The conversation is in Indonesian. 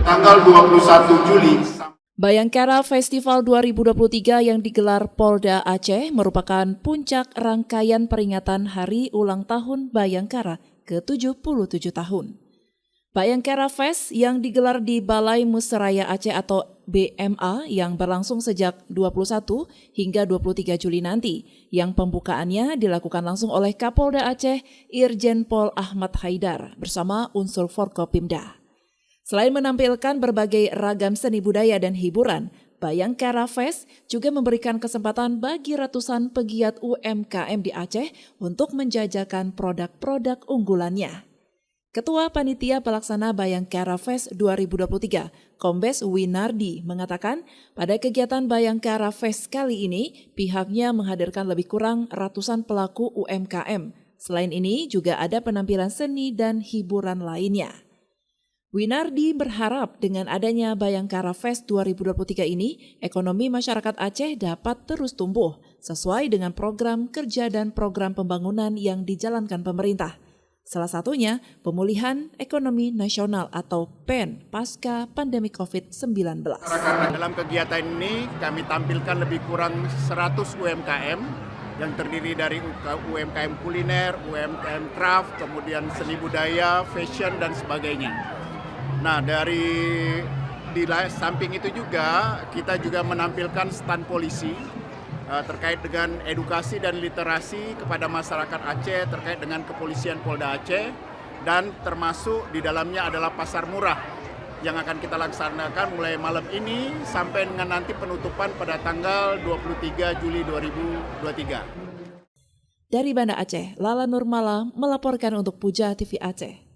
tanggal 21 Juli. Bayangkara Festival 2023 yang digelar Polda Aceh merupakan puncak rangkaian peringatan Hari Ulang Tahun Bayangkara ke-77 tahun. Bayangkara Fest yang digelar di Balai Musraya Aceh atau BMA yang berlangsung sejak 21 hingga 23 Juli nanti, yang pembukaannya dilakukan langsung oleh Kapolda Aceh Irjen Pol Ahmad Haidar bersama unsur Forkopimda. Selain menampilkan berbagai ragam seni budaya dan hiburan, Bayangkara Fest juga memberikan kesempatan bagi ratusan pegiat UMKM di Aceh untuk menjajakan produk-produk unggulannya. Ketua Panitia Pelaksana Bayangkara Fest 2023, Kombes Winardi, mengatakan pada kegiatan Bayangkara Fest kali ini, pihaknya menghadirkan lebih kurang ratusan pelaku UMKM. Selain ini juga ada penampilan seni dan hiburan lainnya. Winardi berharap dengan adanya Bayangkara Fest 2023 ini, ekonomi masyarakat Aceh dapat terus tumbuh sesuai dengan program kerja dan program pembangunan yang dijalankan pemerintah. Salah satunya pemulihan ekonomi nasional atau PEN pasca pandemi COVID-19. Dalam kegiatan ini kami tampilkan lebih kurang 100 UMKM yang terdiri dari UMKM kuliner, UMKM craft, kemudian seni budaya, fashion, dan sebagainya. Nah, di samping itu juga kita juga menampilkan stand polisi terkait dengan edukasi dan literasi kepada masyarakat Aceh terkait dengan kepolisian Polda Aceh, dan termasuk di dalamnya adalah pasar murah yang akan kita laksanakan mulai malam ini sampai dengan nanti penutupan pada tanggal 23 Juli 2023. Dari Banda Aceh, Lala Nurmala melaporkan untuk Puja TV Aceh.